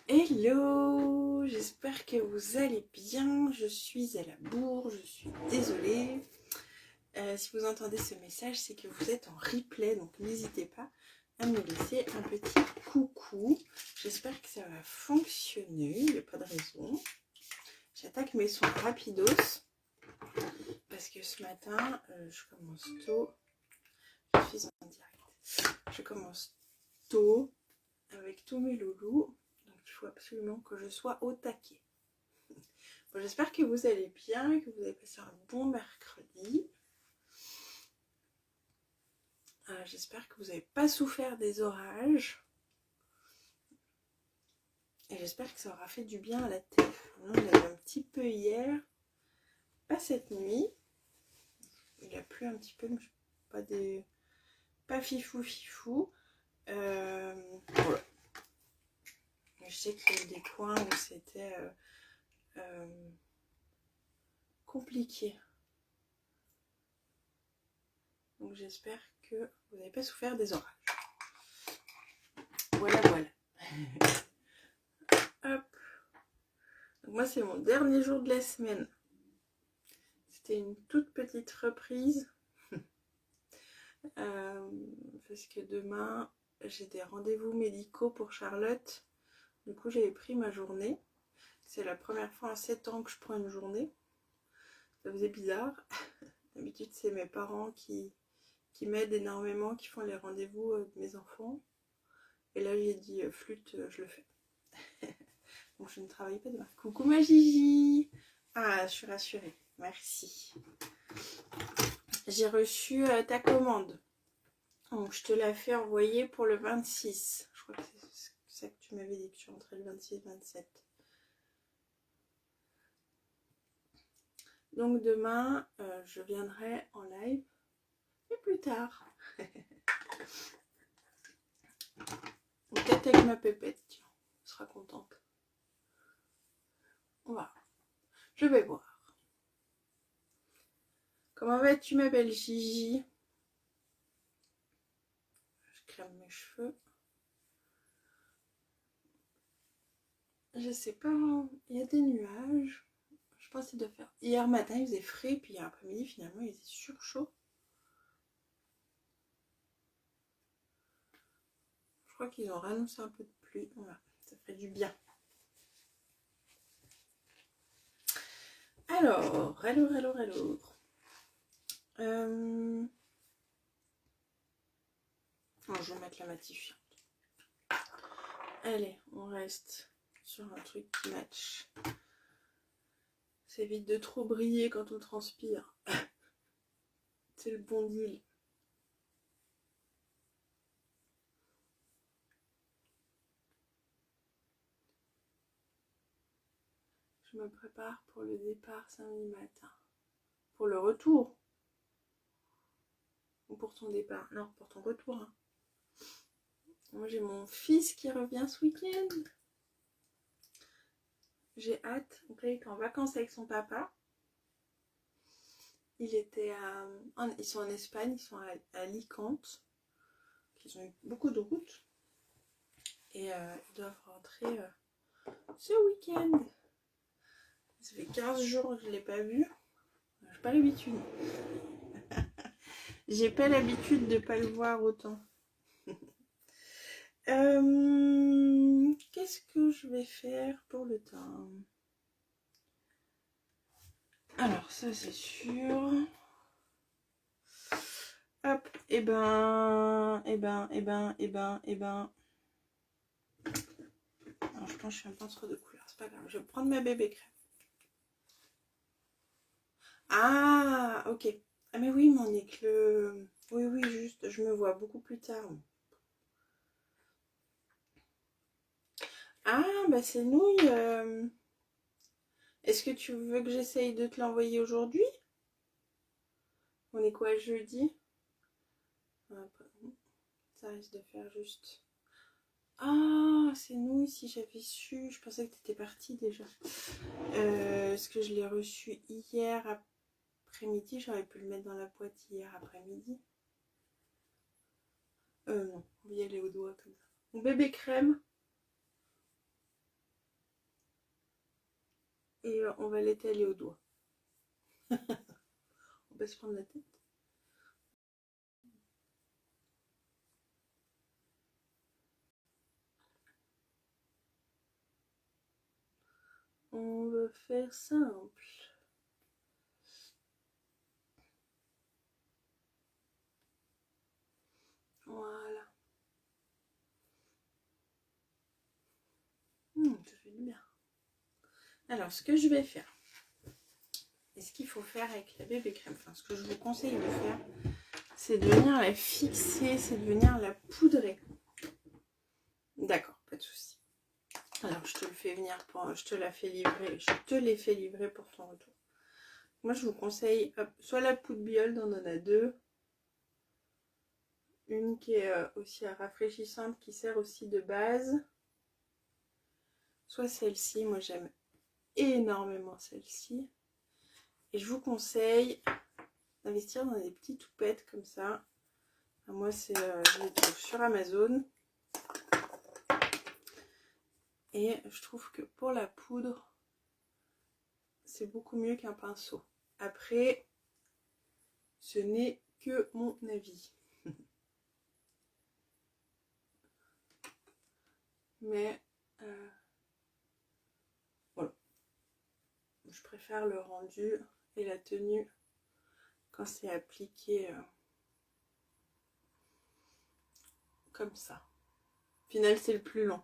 Hello, j'espère que vous allez bien. Je suis à la bourre, je suis désolée. Si vous entendez ce message, c'est que vous êtes en replay, donc n'hésitez pas à me laisser un petit coucou. J'espère que ça va fonctionner, il n'y a pas de raison. J'attaque mes sons rapidos parce que ce matin, je commence tôt. Je suis en direct. Je commence tôt avec tous mes loulous. Donc il faut absolument que je sois au taquet. Bon, j'espère que vous allez bien, que vous avez passé un bon mercredi. J'espère que vous n'avez pas souffert des orages. Et j'espère que ça aura fait du bien à la tête. On a eu un petit peu hier, pas cette nuit. Il a plu un petit peu, mais pas fifou. Voilà. Je sais qu'il y a eu des coins où c'était compliqué. Donc j'espère que vous n'avez pas souffert des orages. Voilà. Hop. Donc moi c'est mon dernier jour de la semaine. C'était une toute petite reprise. Parce que demain j'ai des rendez-vous médicaux pour Charlotte. Du coup j'avais pris ma journée. C'est la première fois en 7 ans que je prends une journée. Ça faisait bizarre. D'habitude c'est mes parents qui m'aident énormément, qui font les rendez-vous de mes enfants. Et là j'ai dit flûte, je le fais. Donc je ne travaille pas demain. Coucou ma Gigi. Ah, je suis rassurée. Merci. J'ai reçu ta commande. Donc je te la fais envoyer pour le 26. Je crois que c'est ça que tu m'avais dit, que tu rentrais le 26-27. Donc demain, je viendrai en live. Mais plus tard. Peut-être avec ma pépette, tiens. Elle sera contente. Voilà. Je vais voir. Comment vas-tu ma belle Gigi? Je crème mes cheveux. Je sais pas, il y a des nuages. Je pensais de faire. Hier matin il faisait frais, puis hier après-midi finalement il était surchaud. Je crois qu'ils ont ranoncé un peu de pluie. Voilà, ça fait du bien. Alors. Oh, je vais mettre la matifiante. Allez, on reste sur un truc qui match. Ça évite de trop briller quand on transpire. C'est le bon deal. Je me prépare pour le départ samedi matin. Pour le retour. Ou pour ton départ? Non, pour ton retour. Hein. Moi j'ai mon fils qui revient ce week-end. J'ai hâte. Donc là il est en vacances avec son papa. Ils sont en Espagne, ils sont à Alicante. Ils ont eu beaucoup de routes. Et ils doivent rentrer ce week-end. Ça fait 15 jours que je ne l'ai pas vu. J'ai pas l'habitude. J'ai pas l'habitude de pas le voir autant. Qu'est-ce que je vais faire pour le temps? Alors ça c'est sûr. Hop, et ben. Alors je pense que je suis un peu trop de couleurs, c'est pas grave. Je vais prendre ma bébé crème. Ah, ok. Ah mais oui, mon éclat. Oui, juste, je me vois beaucoup plus tard. Ah, bah c'est nouille. Est-ce que tu veux que j'essaye de te l'envoyer aujourd'hui? On est quoi, jeudi? Ça risque de faire juste... Ah, c'est nouille, si j'avais su. Je pensais que tu étais partie déjà. Est-ce que je l'ai reçu hier après-midi? J'aurais pu le mettre dans la boîte hier après-midi. Non, on va y aller au doigt comme ça. Mon bébé crème. et on va l'étaler au doigt. On va se prendre la tête. On va faire simple. Voilà. Ça fait du bien. Alors, ce que je vais faire, et ce qu'il faut faire avec la bébé crème, enfin ce que je vous conseille de faire, c'est de venir la fixer, c'est de venir la poudrer. D'accord, pas de souci. Alors, je te le fais venir, je te la fais livrer, je te les fais livrer pour ton retour. Moi, je vous conseille soit la poudre Biold, on en a deux. Une qui est aussi rafraîchissante, qui sert aussi de base. Soit celle-ci, moi j'aime énormément celle-ci. Et je vous conseille d'investir dans des petites toupettes comme ça. Alors moi, je les trouve sur Amazon. Et je trouve que pour la poudre, c'est beaucoup mieux qu'un pinceau. Après, ce n'est que mon avis. Mais voilà. Je préfère le rendu et la tenue quand c'est appliqué comme ça. Au final, c'est le plus long.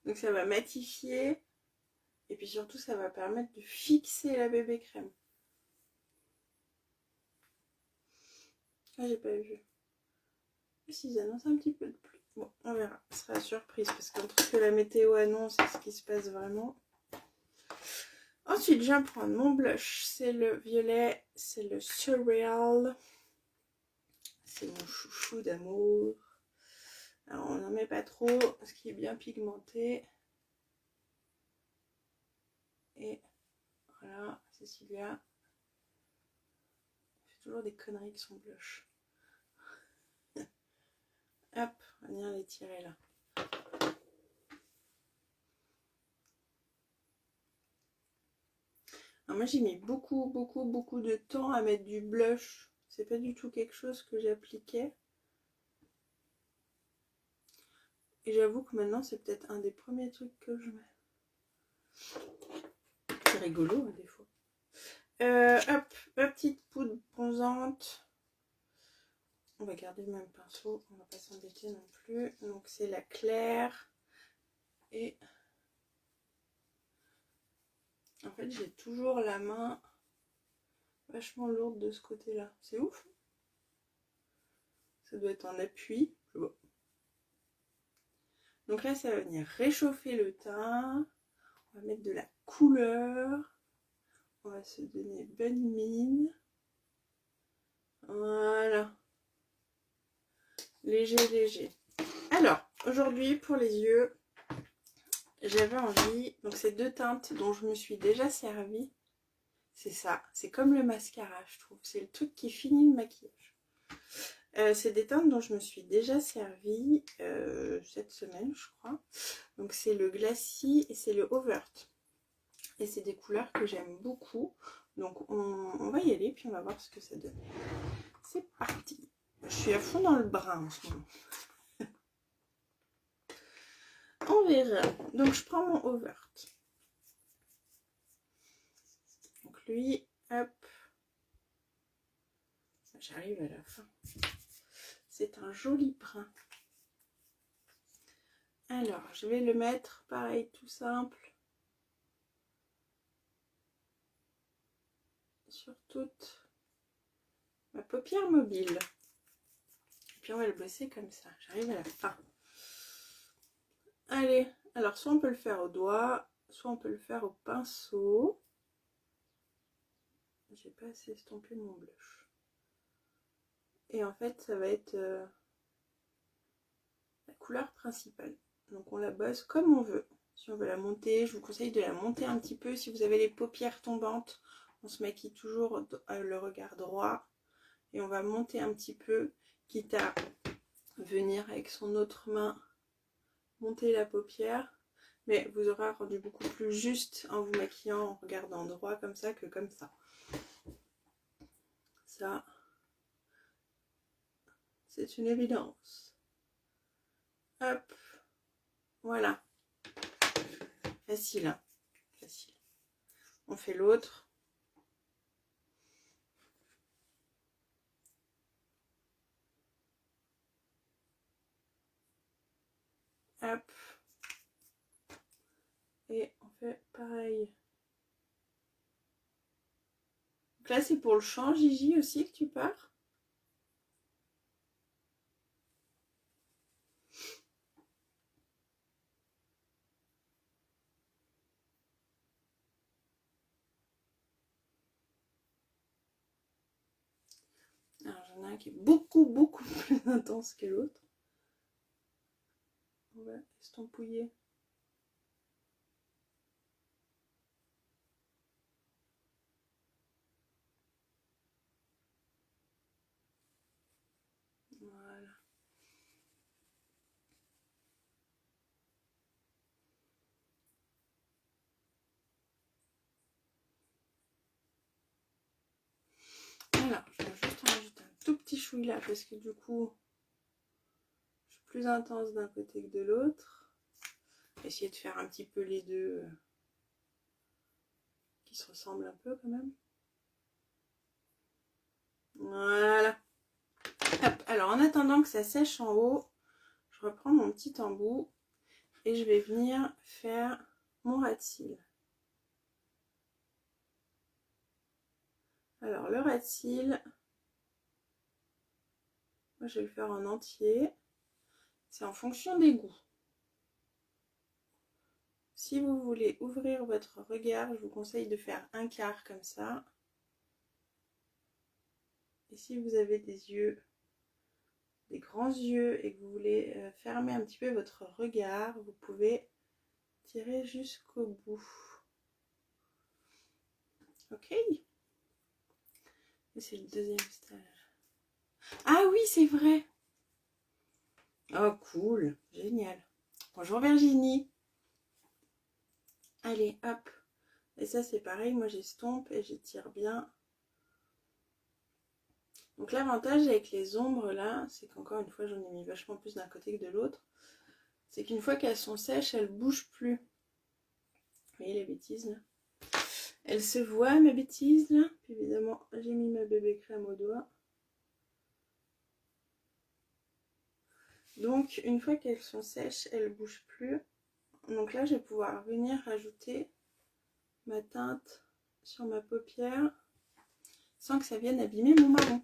Donc ça va matifier. Et puis surtout, ça va permettre de fixer la bébé crème. Ah, j'ai pas vu. S'ils annoncent un petit peu de pluie. Bon, on verra. Ce sera surprise parce qu'entre ce que la météo annonce et ce qui se passe vraiment. Ensuite, je vais prendre mon blush. C'est le violet. C'est le Surreal. C'est mon chouchou d'amour. Alors, on n'en met pas trop. Ce qui est bien pigmenté. Et voilà, Cécilia. Elle fait toujours des conneries avec son blush. Hop, on va venir les tirer là. Alors moi j'ai mis beaucoup de temps à mettre du blush. C'est pas du tout quelque chose que j'appliquais. Et j'avoue que maintenant c'est peut-être un des premiers trucs que je mets. C'est rigolo hein, des fois. Hop, ma petite poudre bronzante. On va garder le même pinceau, on va pas s'embêter non plus. Donc c'est la claire. Et en fait j'ai toujours la main vachement lourde de ce côté-là. C'est ouf. Ça doit être en appui. Bon. Donc là, ça va venir réchauffer le teint. On va mettre de la couleur. On va se donner bonne mine. Voilà. Léger, léger. Alors, aujourd'hui, pour les yeux, j'avais envie... Donc, c'est deux teintes dont je me suis déjà servie. C'est ça. C'est comme le mascara, je trouve. C'est le truc qui finit le maquillage. C'est des teintes dont je me suis déjà servie cette semaine, je crois. Donc, c'est le Glacis et c'est le Overt. Et c'est des couleurs que j'aime beaucoup. Donc on va y aller, puis on va voir ce que ça donne. C'est parti. Je suis à fond dans le brun en ce moment. On verra. Donc je prends mon Overt. Donc lui, hop. J'arrive à la fin. C'est un joli brun. Alors, je vais le mettre, pareil, tout simple. Sur toute ma paupière mobile. Et puis on va le bosser comme ça. J'arrive à la fin. Allez, alors soit on peut le faire au doigt, soit on peut le faire au pinceau. J'ai pas assez estompé mon blush. Et en fait, ça va être la couleur principale. Donc on la bosse comme on veut. Si on veut la monter, je vous conseille de la monter un petit peu. Si vous avez les paupières tombantes, on se maquille toujours le regard droit. Et on va monter un petit peu, quitte à venir avec son autre main monter la paupière. Mais vous aurez un rendu beaucoup plus juste en vous maquillant, en regardant droit comme ça que comme ça. Ça, c'est une évidence. Hop, voilà. Facile, hein. Facile. On fait l'autre. Hop. Et on fait pareil. Donc là, c'est pour le champ, Gigi, aussi, que tu pars. Alors, j'en ai un qui est beaucoup plus intense que l'autre. On va estampouiller. Voilà. Alors, je vais juste en rajouter un tout petit chouille là parce que du coup, je suis plus intense d'un côté que de l'autre. Essayer de faire un petit peu les deux qui se ressemblent un peu quand même. Voilà. Hop. Alors, en attendant que ça sèche en haut, je reprends mon petit embout et je vais venir faire mon ras de cils. Alors, le ras de cils, moi je vais le faire en entier. C'est en fonction des goûts. Si vous voulez ouvrir votre regard, je vous conseille de faire un quart comme ça. Et si vous avez des yeux, des grands yeux, et que vous voulez fermer un petit peu votre regard, vous pouvez tirer jusqu'au bout. Ok. Et c'est le deuxième stage. Ah oui, c'est vrai. Oh, cool. Génial. Bonjour Virginie. Allez, hop. Et ça, c'est pareil. Moi, j'estompe et j'étire bien. Donc, l'avantage avec les ombres, là, c'est qu'encore une fois, j'en ai mis vachement plus d'un côté que de l'autre. C'est qu'une fois qu'elles sont sèches, elles ne bougent plus. Vous voyez les bêtises, là? Elles se voient, mes bêtises, là. Puis, évidemment, j'ai mis ma bébé crème au doigt. Donc, une fois qu'elles sont sèches, elles ne bougent plus. Donc là, je vais pouvoir venir rajouter ma teinte sur ma paupière sans que ça vienne abîmer mon marron.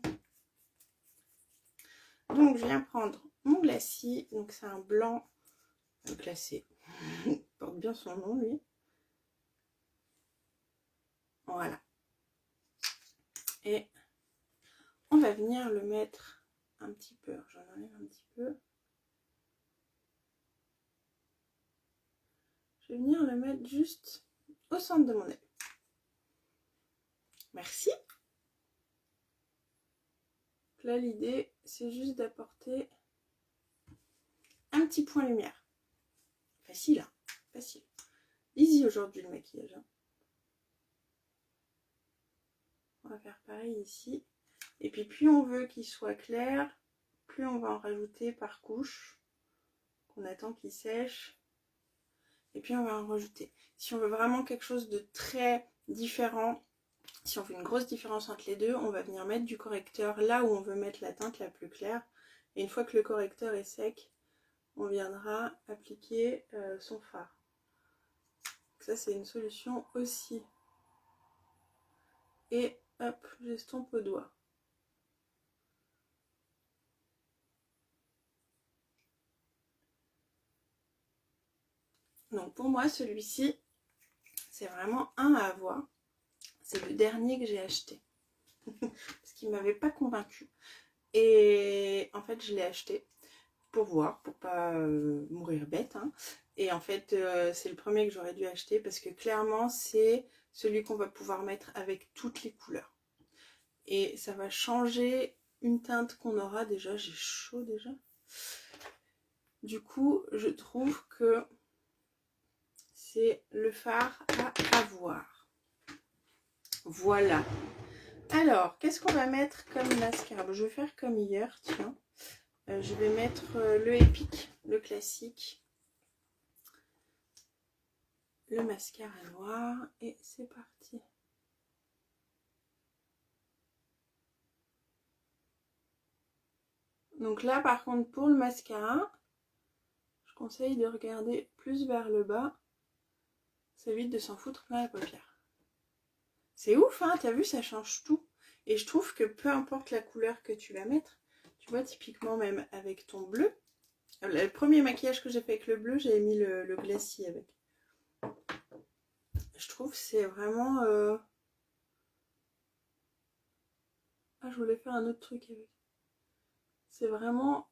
Donc, je viens prendre mon glacis. Donc, c'est un blanc glacé. Il porte bien son nom, lui. Voilà. Et on va venir le mettre un petit peu. J'en enlève un petit peu. Je vais venir le mettre juste au centre de mon œil. Merci. Là, l'idée, c'est juste d'apporter un petit point lumière. Facile, hein? Facile. Easy aujourd'hui le maquillage. Hein. On va faire pareil ici. Et puis, plus on veut qu'il soit clair, plus on va en rajouter par couche. On attend qu'il sèche. Et puis, on va en rajouter. Si on veut vraiment quelque chose de très différent, si on fait une grosse différence entre les deux, on va venir mettre du correcteur là où on veut mettre la teinte la plus claire. Et une fois que le correcteur est sec, on viendra appliquer son fard. Ça, c'est une solution aussi. Et hop, j'estompe au doigt. Donc pour moi, celui-ci, c'est vraiment un à avoir. C'est le dernier que j'ai acheté. Parce qu'il ne m'avait pas convaincu. Et en fait, je l'ai acheté pour voir, pour pas mourir bête. Hein. Et en fait, c'est le premier que j'aurais dû acheter parce que clairement, c'est celui qu'on va pouvoir mettre avec toutes les couleurs. Et ça va changer une teinte qu'on aura déjà. J'ai chaud déjà. Du coup, je trouve que c'est le fard à avoir. Voilà. Alors, qu'est-ce qu'on va mettre comme mascara? Bon, je vais faire comme hier, tiens. Je vais mettre le Epic, le classique. Le mascara noir. Et c'est parti. Donc là, par contre, pour le mascara, je conseille de regarder plus vers le bas. Ça évite de s'en foutre plein la paupière. C'est ouf, hein, t'as vu, ça change tout. Et je trouve que peu importe la couleur que tu vas mettre, tu vois, typiquement même avec ton bleu. Le premier maquillage que j'ai fait avec le bleu, j'avais mis le glacis avec. Je trouve que c'est vraiment... Ah, je voulais faire un autre truc avec. C'est vraiment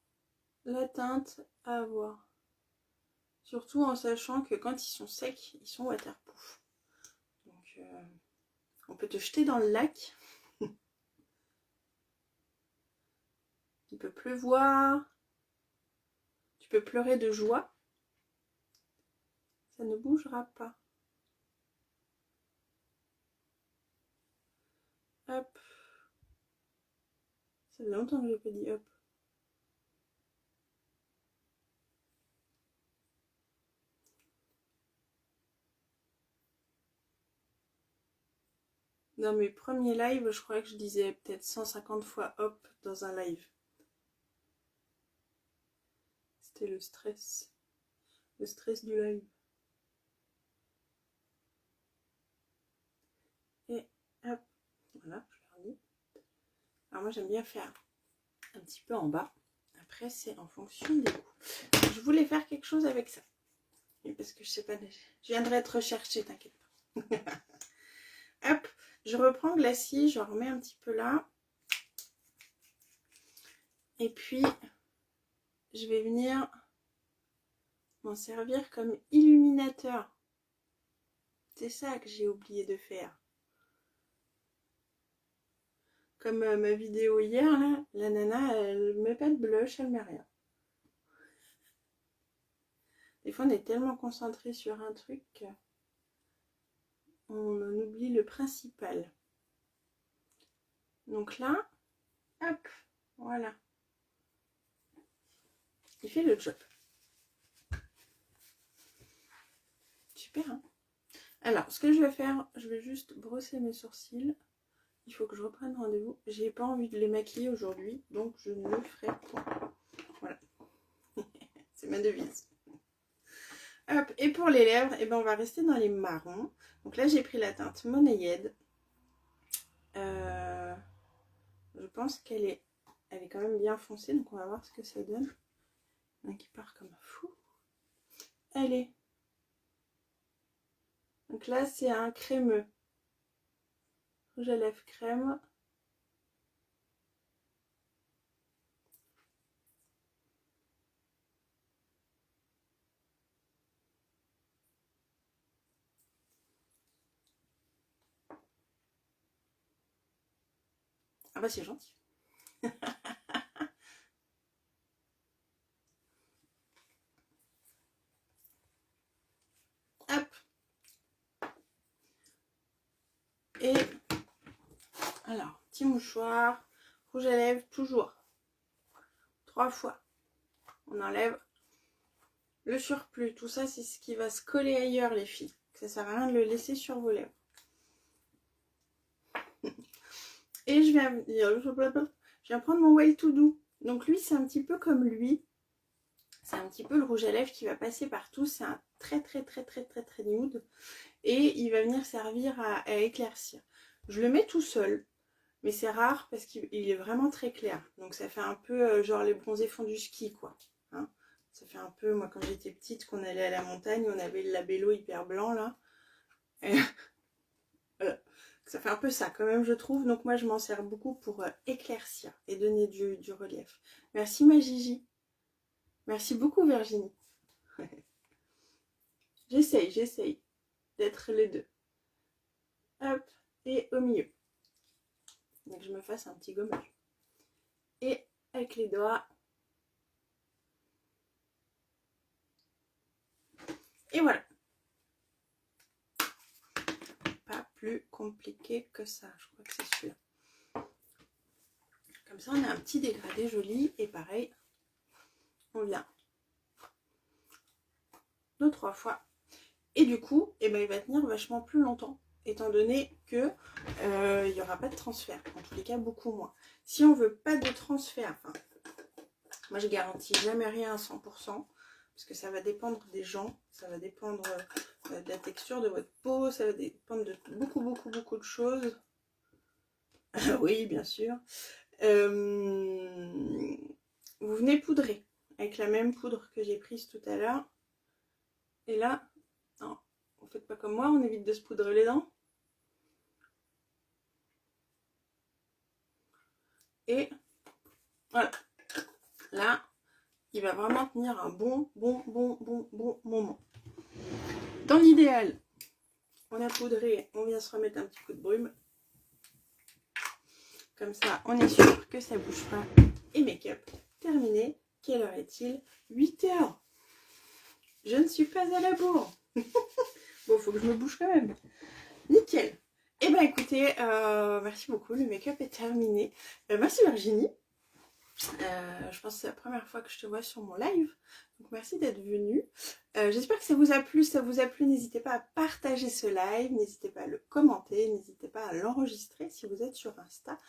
la teinte à avoir. Surtout en sachant que quand ils sont secs, ils sont waterproof. Donc, on peut te jeter dans le lac. Il peut pleuvoir. Tu peux pleurer de joie. Ça ne bougera pas. Hop. Ça fait longtemps que je n'ai pas dit hop. Dans mes premiers lives, je crois que je disais peut-être 150 fois hop dans un live. C'était le stress. Le stress du live. Et hop. Voilà, je l'ai remis. Alors moi j'aime bien faire un petit peu en bas. Après c'est en fonction des goûts. Je voulais faire quelque chose avec ça. Et parce que je sais pas, je viendrai te rechercher, t'inquiète pas. Hop, je reprends glacis, je remets un petit peu là. Et puis, je vais venir m'en servir comme illuminateur. C'est ça que j'ai oublié de faire. Comme ma vidéo hier, là, la nana, elle met pas de blush, elle met rien. Des fois, on est tellement concentré sur un truc qu'on en oublie le principal. Donc là, hop, voilà. Il fait le job. Super, hein? Alors, ce que je vais faire, je vais juste brosser mes sourcils. Il faut que je reprenne rendez-vous. J'ai pas envie de les maquiller aujourd'hui, donc je ne le ferai pas. Voilà. C'est ma devise. Hop, et pour les lèvres, eh ben, on va rester dans les marrons. Donc là, j'ai pris la teinte Moneyed. Je pense qu'elle est quand même bien foncée, donc on va voir ce que ça donne. Il y en a qui part comme un fou. Allez. Donc là, c'est un crémeux. Rouge à lèvres crème. Ah bah c'est gentil. Hop. Et alors, petit mouchoir, rouge à lèvres, toujours 3 fois. On enlève le surplus. Tout ça, c'est ce qui va se coller ailleurs, les filles. Ça sert à rien de le laisser sur vos lèvres. Et je viens prendre mon Way To Do. Donc lui, c'est un petit peu comme lui. C'est un petit peu le rouge à lèvres qui va passer partout. C'est un très nude. Et il va venir servir à éclaircir. Je le mets tout seul. Mais c'est rare parce qu'il est vraiment très clair. Donc ça fait un peu genre les bronzés fonds du ski, quoi. Hein, ça fait un peu, moi quand j'étais petite, qu'on allait à la montagne, on avait le labello hyper blanc là. Et voilà. Ça fait un peu ça quand même, je trouve. Donc moi je m'en sers beaucoup pour éclaircir et donner du relief. Merci ma Gigi. Merci beaucoup Virginie. J'essaye d'être les deux. Hop, et au milieu. Donc je me fasse un petit gommage. Et avec les doigts. Et voilà. plus compliqué que ça. Je crois que c'est celui-là. Comme ça, on a un petit dégradé joli. Et pareil, on vient 2-3 fois. Et du coup, eh ben, il va tenir vachement plus longtemps. Étant donné que il n'y aura pas de transfert. En tous les cas, beaucoup moins. Si on veut pas de transfert, enfin, moi je garantis jamais rien à 100%. Parce que ça va dépendre des gens. Ça va dépendre de la texture de votre peau. Ça va dépendre de beaucoup de choses. Oui, bien sûr. Vous venez poudrer avec la même poudre que j'ai prise tout à l'heure. Et là, non, vous faites pas comme moi, on évite de se poudrer les dents. Et voilà. Là, il va vraiment tenir un bon moment. Dans l'idéal, on a poudré, on vient se remettre un petit coup de brume. Comme ça, on est sûr que ça bouge pas. Et make-up terminé. Quelle heure est-il? 8h. Je ne suis pas à la bourre. Bon, faut que je me bouge quand même. Nickel. Eh ben écoutez, merci beaucoup. Le make-up est terminé. Merci Virginie. Je pense que c'est la première fois que je te vois sur mon live. Donc merci d'être venue. J'espère que ça vous a plu. Si ça vous a plu, n'hésitez pas à partager ce live. N'hésitez pas à le commenter. N'hésitez pas à l'enregistrer si vous êtes sur Insta.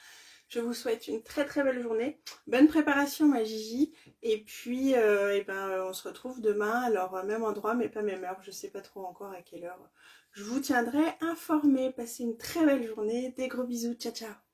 Je vous souhaite une très belle journée. Bonne préparation ma Gigi. Et puis on se retrouve demain. Alors même endroit mais pas même heure. Je sais pas trop encore à quelle heure. Je vous tiendrai informé. Passez une très belle journée. Des gros bisous. Ciao ciao.